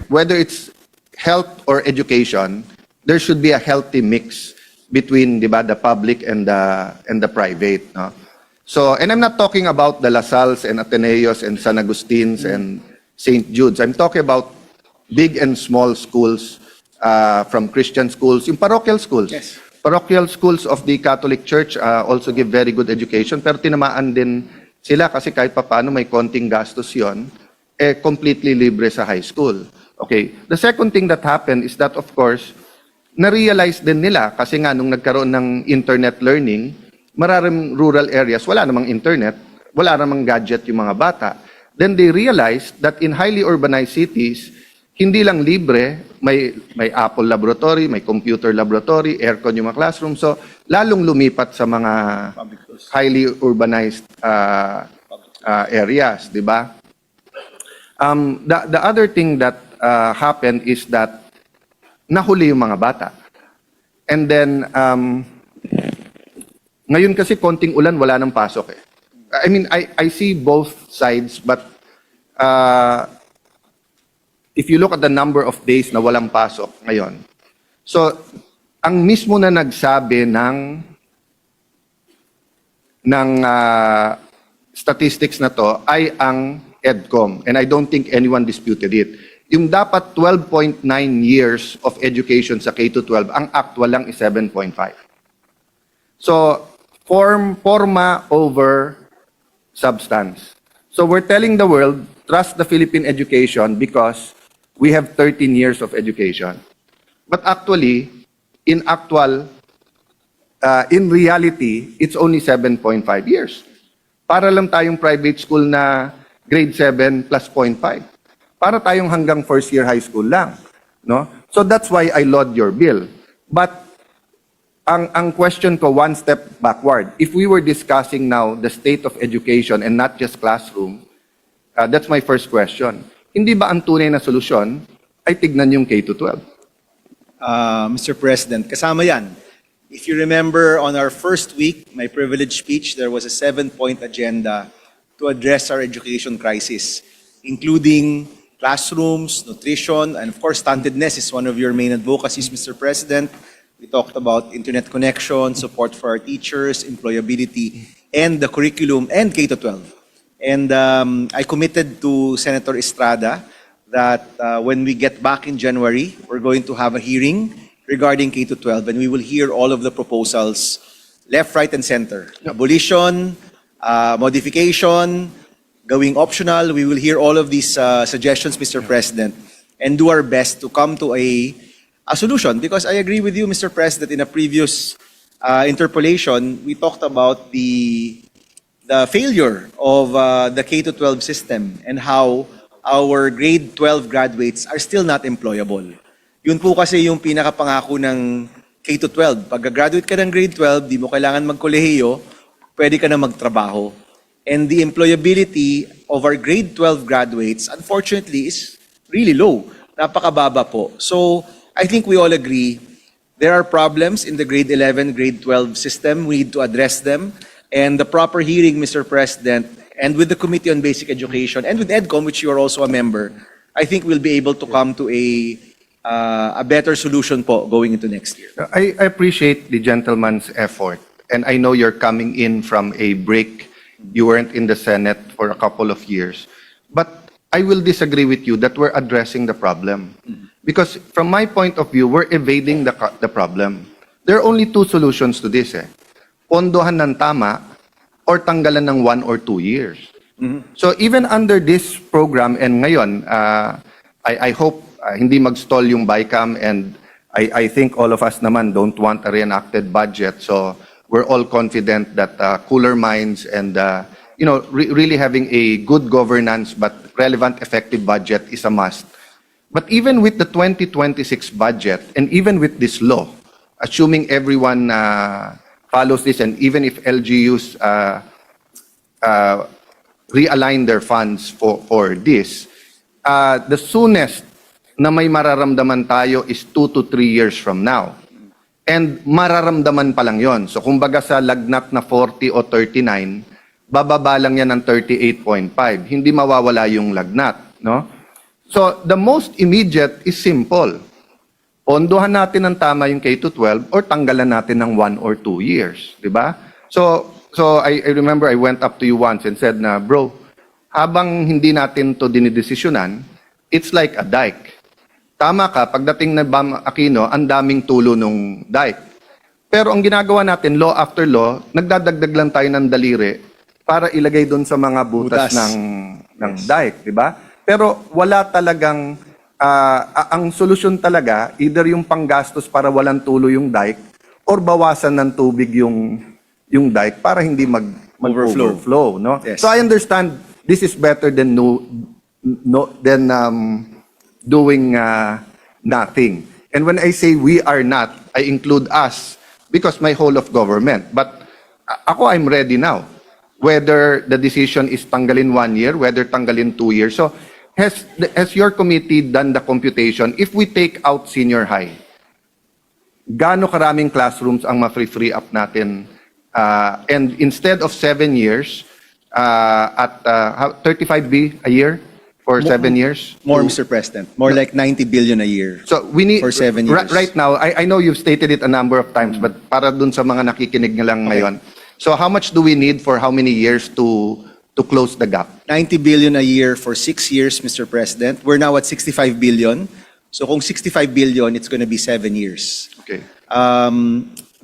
whether it's health or education, there should be a healthy mix between, di ba, the public and the private, no? So, and I'm not talking about the La Salles and Ateneos and San Agustin's and St. Jude's. I'm talking about big and small schools, from Christian schools, yung parochial schools. Yes. Parochial schools of the Catholic Church also give very good education, pero tinamaan din sila kasi kahit papaano may konting gastos yon, completely libre sa high school. Okay. The second thing that happened is that, of course, na-realize din nila kasi nga nung nagkaroon ng internet learning, maraming rural areas, wala namang internet, wala namang gadget yung mga bata. Then they realized that in highly urbanized cities, hindi lang libre, may Apple laboratory, may computer laboratory, aircon yung mga classroom. So, lalong lumipat sa mga highly urbanized areas, di ba? The other thing that happened is that nahuli yung mga bata. And then, ngayon kasi konting ulan, wala nang pasok eh. I mean, I see both sides, but if you look at the number of days na walang pasok ngayon, so, ang mismo na nagsabi ng statistics na to ay ang EDCOM, and I don't think anyone disputed it. Yung dapat 12.9 years of education sa K-12, ang actual lang is 7.5. So, forma over substance. So, we're telling the world, trust the Philippine education because we have 13 years of education. But actually, in reality, it's only 7.5 years. Para lang tayong private school na grade 7 plus 0.5. Para tayong hanggang first year high school lang, no? So that's why I laud your bill. But ang question ko one step backward. If we were discussing now the state of education and not just classroom, that's my first question. Hindi ba ang tunay na solusyon ay tignan yung K-12? Mr. President, kasama yan. If you remember, on our first week, my privilege speech, there was a 7-point agenda to address our education crisis, including classrooms, nutrition, and of course, stuntedness is one of your main advocacies, Mr. President. We talked about internet connection, support for our teachers, employability, and the curriculum, and K-12. And I committed to Senator Estrada that when we get back in January, we're going to have a hearing regarding K-12, and we will hear all of the proposals, left, right, and center. Abolition, modification, going optional. We will hear all of these suggestions, Mr. President, and do our best to come to a solution. Because I agree with you, Mr. President, in a previous interpolation, we talked about the failure of the K-12 system and how our grade 12 graduates are still not employable. Yun po kasi yung pinakapangako ng K-12. Pag graduate ka ng grade 12, di mo kailangan magkolehiyo, pwede ka na magtrabaho. And the employability of our grade 12 graduates, unfortunately, is really low. Napakababa po. So, I think we all agree there are problems in the grade 11, grade 12 system. We need to address them. And the proper hearing, Mr. President, and with the Committee on Basic Education, and with EDCOM, which you are also a member, I think we'll be able to come to a better solution po going into next year. I appreciate the gentleman's effort, and I know you're coming in from a break. You weren't in the Senate for a couple of years. But I will disagree with you that we're addressing the problem. Because from my point of view, we're evading the problem. There are only two solutions to this. Pondohan ng tama or tanggalan ng 1 or 2 years. So even under this program, and ngayon, I hope hindi mag-stall yung BICAM, and I think all of us naman don't want a reenacted budget. So we're all confident that cooler minds and really having a good governance but relevant, effective budget is a must. But even with the 2026 budget, and even with this law, assuming everyone follows this, and even if LGUs realign their funds for this, the soonest na may mararamdaman tayo is 2 to 3 years from now. And mararamdaman pa lang yon. So kumbaga sa lagnat na 40 o 39, bababa lang yan ng 38.5. Hindi mawawala yung lagnat, no? So the most immediate is simple. Pondohan natin ng tama yung K-12 or tanggalan natin ng 1 or 2 years, di ba? So I remember I went up to you once and said na, bro, habang hindi natin to dinidesisyonan, it's like a dike. Tama ka, pagdating na Bam Aquino, ang daming tulo nung dike. Pero ang ginagawa natin, law after law, nagdadagdag lang tayo ng daliri para ilagay doon sa mga butas, Butas. ng dike, di ba? Pero wala talagang, ang solusyon talaga, either yung panggastos para walang tulo yung dike, or bawasan ng tubig yung dike para hindi mag-overflow, no? Yes. So I understand this is better than doing nothing. And when I say we are not, I include us because my whole of government. But ako, I'm ready now. Whether the decision is tanggalin 1 year, whether tanggalin 2 years. So has your committee done the computation? If we take out senior high, gaano karaming classrooms ang ma-free up natin? And instead of 7 years, at 35B a year for 7 years? More, Mr. President. More like 90 billion a year. So we need, For 7 years. Right now, I know you've stated it a number of times, but para dun sa mga nakikinig na lang ngayon. So how much do we need for how many years to close the gap? 90 billion a year for 6 years, Mr. President. We're now at 65 billion. So kung 65 billion, it's going to be 7 years. Okay.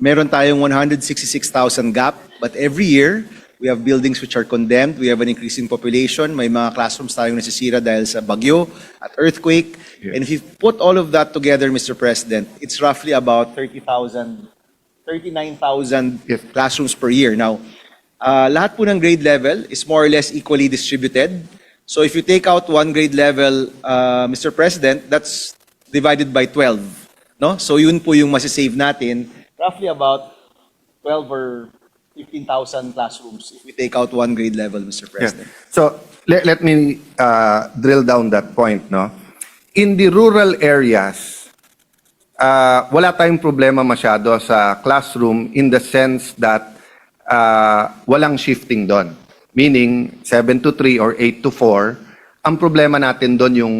Meron tayong 166,000 gap, but every year, we have buildings which are condemned. We have an increasing population. May mga classrooms tayong nasisira dahil sa bagyo at earthquake. Yeah. And if you put all of that together, Mr. President, it's roughly about 39,000 Yes. classrooms per year. Now, lahat po ng grade level is more or less equally distributed. So if you take out one grade level, Mr. President, that's divided by 12. No? So yun po yung masisave natin, roughly about 12 or 15,000 classrooms if we take out one grade level, Mr. Yeah. President. So let me drill down that point, no? In the rural areas, wala tayong problema masyado sa classroom in the sense that walang shifting doon. Meaning 7 to 3 or 8 to 4, ang problema natin doon yung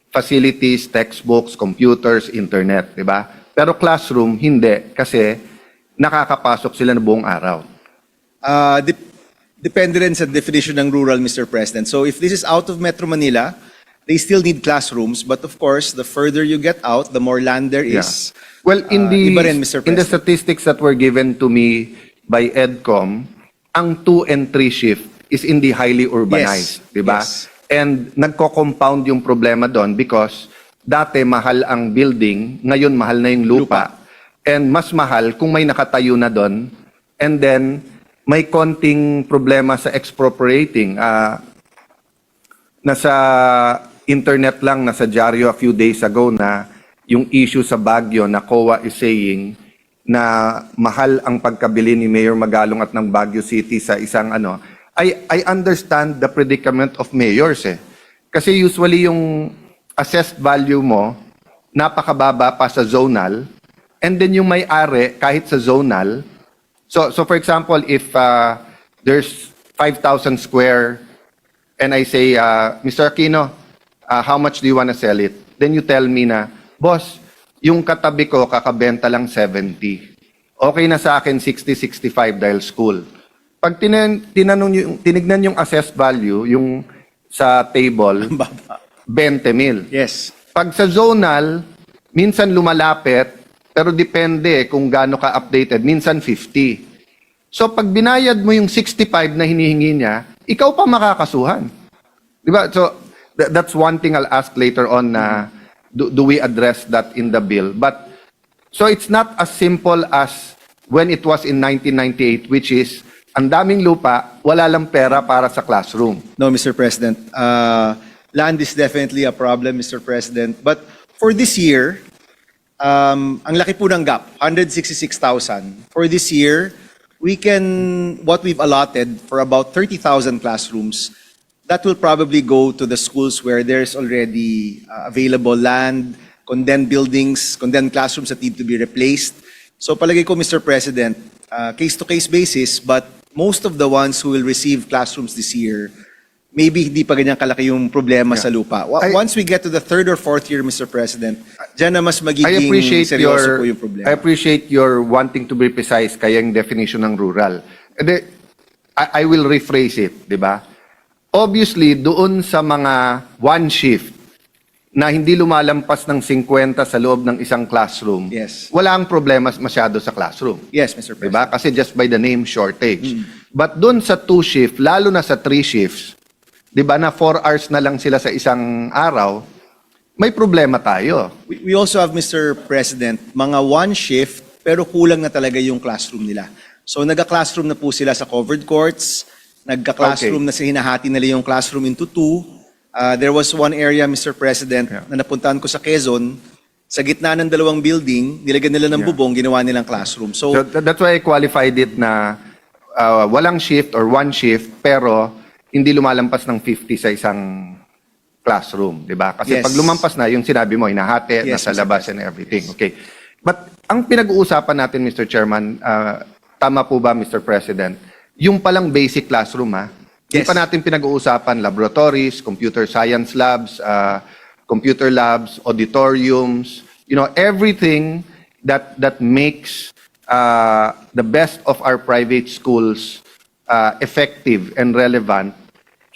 facilities, textbooks, computers, internet, di ba? Pero classroom, hindi. Kasi nakakapasok sila na buong araw. Depende rin sa definition ng rural, Mr. President. So if this is out of Metro Manila, they still need classrooms. But of course, the further you get out, the more land there is. Well, in the iba rin, Mr. in the President. statistics that were given to me by EDCOM, ang 2 and 3 shift is in the highly urbanized, Yes, di ba? yes. And nagko-compound yung problema doon because dati mahal ang building, ngayon mahal na yung lupa. And mas mahal kung may nakatayo na doon. And then may konting problema sa expropriating. Nasa internet lang, nasa dyaryo a few days ago na yung issue sa Baguio na COA is saying na mahal ang pagkabili ni Mayor Magalong at ng Baguio City sa isang ano. I understand the predicament of mayors eh. Kasi usually yung assessed value mo, napakababa pa sa zonal, and then yung may-ari kahit sa zonal. So for example, if there's 5,000 square and I say, Mr. Aquino, how much do you want to sell it? Then you tell me na, boss, yung katabi ko kakabenta lang 70. Okay na sa akin 60-65 dahil school. Pag tinignan yung assessed value, yung sa table, 20 mil. Yes. Pag sa zonal, minsan lumalapit, pero depende kung gaano ka-updated, minsan 50. So pag binayad mo yung 65 na hinihingi niya, ikaw pa makakasuhan. Diba? So that's one thing I'll ask later on na do we address that in the bill? But so it's not as simple as when it was in 1998, which is ang daming lupa, wala lang pera para sa classroom. No, Mr. President. Land is definitely a problem, Mr. President. But for this year, ang laki po ng gap, 166,000. For this year, what we've allotted for about 30,000 classrooms, that will probably go to the schools where there's already available land, condemned buildings, condemned classrooms that need to be replaced. So palagay ko, Mr. President, case-to-case basis, but most of the ones who will receive classrooms this year maybe hindi pa ganyan kalaki yung problema sa lupa. I- Once we get to the third or fourth year, Mr. President, dyan na mas I magiging appreciate seryoso po yung problema. I appreciate your wanting to be precise kaya yung definition ng rural. I will rephrase it, di ba? Obviously, doon sa mga one shift na hindi lumalampas ng 50 sa loob ng isang classroom, Yes. wala ang problema masyado sa classroom. Yes, Mr. President. Diba? Kasi just by the name, shortage. But doon sa 2 shift, lalo na sa 3 shifts, diba na 4 hours na lang sila sa isang araw, may problema tayo. We also have, Mr. President, mga one shift pero kulang na talaga yung classroom nila. So nagka-classroom na po sila sa covered courts, nagka-classroom na hinahati nila yung classroom into 2. There was one area, Mr. President, na napuntahan ko sa Quezon, sa gitna ng 2 building, nilagyan nila ng bubong, ginawa nilang classroom. So that's why I qualified it na walang shift or one shift pero hindi lumalampas ng 50 sa isang classroom, di ba? Kasi Yes. pag lumampas na, yung sinabi mo, hinahati, Yes, nasa Mr. labas and everything. Okay. But ang pinag-uusapan natin, Mr. Chairman, tama po ba, Mr. President? Yung palang basic classroom, ha? Hindi Yes. pa natin pinag-uusapan laboratories, computer science labs, computer labs, auditoriums, everything that makes the best of our private schools effective and relevant.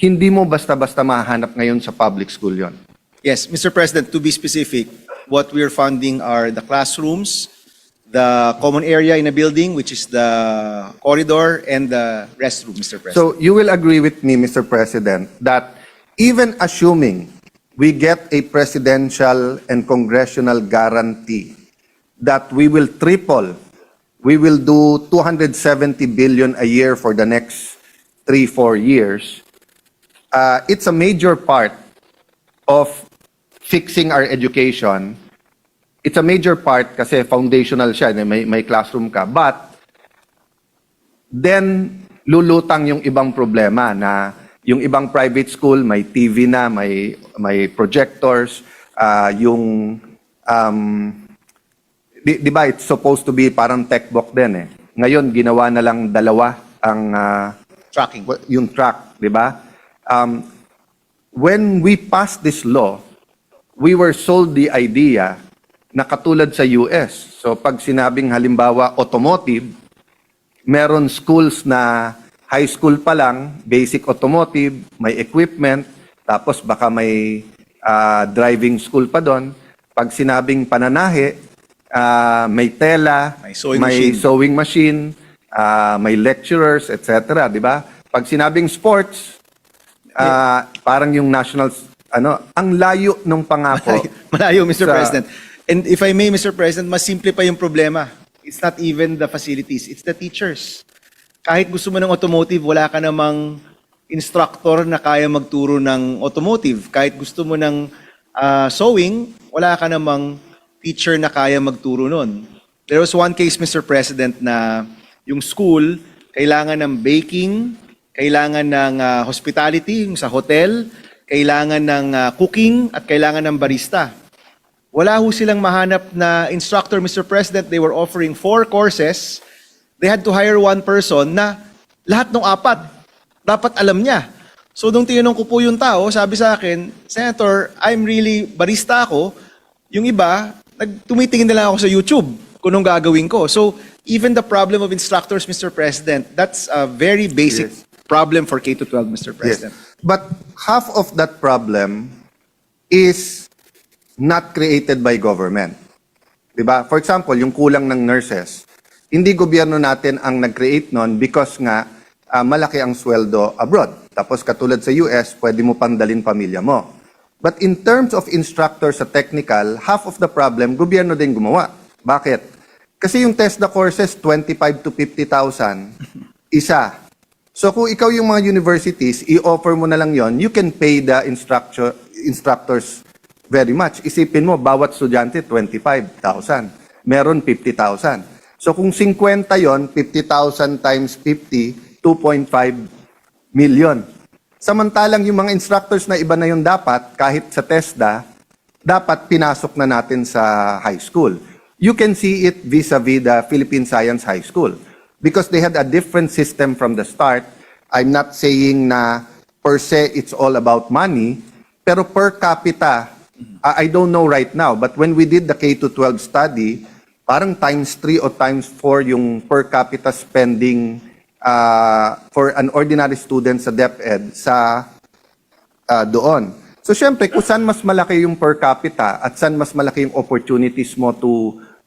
Hindi mo basta-basta mahanap ngayon sa public school yon. Yes, Mr. President, to be specific, what we're funding are the classrooms, the common area in a building, which is the corridor, and the restroom, Mr. President. So you will agree with me, Mr. President, that even assuming we get a presidential and congressional guarantee that we will triple, we will do 270 billion a year for the next 3-4 years, it's a major part of fixing our education. It's a major part kasi foundational siya, may classroom ka. But then lulutang yung ibang problema na yung ibang private school may TV na, may projectors, di ba it's supposed to be parang textbook din eh. Ngayon ginawa na lang 2 ang Tracking. yung track, di ba? When we passed this law, we were sold the idea na katulad sa US. So pag sinabing halimbawa automotive, meron schools na high school pa lang, basic automotive, may equipment, tapos baka may driving school pa doon. Pag sinabing pananahe, may tela, May sewing machine. may lecturers, etc. Di ba? Pag sinabing sports, parang yung nationals, ang layo ng pangako. Malayo, Mr. Sa- President. And if I may, Mr. President, mas simple pa yung problema. It's not even the facilities, it's the teachers. Kahit gusto mo ng automotive, wala ka namang instructor na kaya magturo ng automotive. Kahit gusto mo ng sewing, wala ka namang teacher na kaya magturo nun. There was one case, Mr. President, na yung school, kailangan ng baking, kailangan ng hospitality, yung sa hotel, kailangan ng cooking, at kailangan ng barista. Wala ho silang mahanap na instructor, Mr. President. They were offering 4 courses. They had to hire one person na lahat ng 4, dapat alam niya. So nung tinanong ko po yung tao, sabi sa akin, Senator, I'm really barista ako. Yung iba, tumitingin na lang ako sa YouTube kung anong gagawin ko. So even the problem of instructors, Mr. President, that's a very basic problem for K-12, Mr. President. Yes. But half of that problem is not created by government. Diba? For example, yung kulang ng nurses, hindi gobyerno natin ang nag-create nun because nga malaki ang sweldo abroad. Tapos katulad sa US, pwede mo pandalin pamilya mo. But in terms of instructors sa technical, half of the problem, gobyerno din gumawa. Bakit? Kasi yung TESDA courses, 25 to 50,000, isa. So kung ikaw yung mga universities, i-offer mo na lang yon, you can pay the instructors very much. Isipin mo, bawat estudyante, 25,000. Meron 50,000. So kung 50 yon, 50,000 times 50, 2.5 million. Samantalang yung mga instructors na iba na yung dapat, kahit sa TESDA, dapat pinasok na natin sa high school. You can see it vis-a-vis the Philippine Science High School. Because they had a different system from the start. I'm not saying na per se it's all about money, pero per capita, I don't know right now, but when we did the K-12 study, parang times 3 o times 4 yung per capita spending for an ordinary student sa DepEd sa doon. So syempre, kung saan mas malaki yung per capita at saan mas malaki yung opportunities mo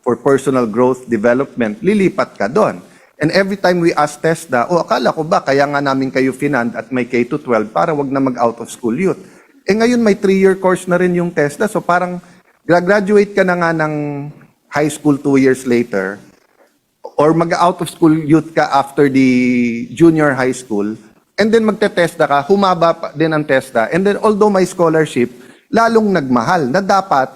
for personal growth, development, lilipat ka doon. And every time we ask TESDA, akala ko ba kaya nga namin kayo finand at may K-12 para wag na mag-out of school youth. Ngayon may 3-year course na rin yung TESDA, so parang graduate ka na nga ng high school 2 years later, or mag-out of school youth ka after the junior high school, and then magte-TESDA ka, humaba pa din ang TESDA, and then although may scholarship, lalong nagmahal na dapat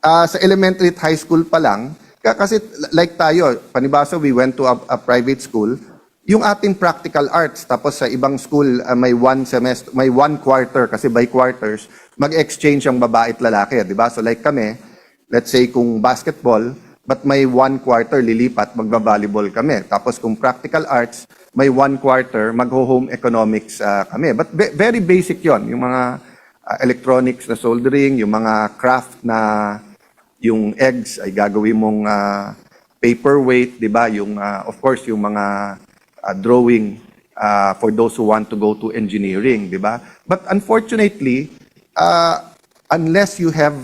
sa elementary at high school pa lang, kasi like tayo, panibasa, we went to a private school, yung ating practical arts, tapos sa ibang school, may 1 semester, may 1 quarter, kasi by quarters, mag-exchange ang babae at lalaki, di ba? So like kami, let's say kung basketball, but may 1 quarter lilipat, magba-volleyball kami. Tapos kung practical arts, may 1 quarter, mag-home economics kami. But very basic yon, yung mga electronics na soldering, yung mga craft na yung eggs ay gagawin mong paperweight, di ba? Yung, of course, yung mga drawing for those who want to go to engineering, di ba? But unfortunately, unless you have,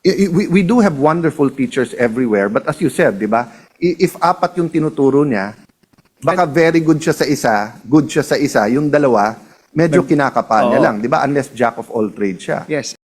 we do have wonderful teachers everywhere, but as you said, di ba? If 4 yung tinuturo niya, baka very good siya sa isa, yung dalawa, medyo kinakapa niya lang, di ba? Unless jack of all trades siya. Yes.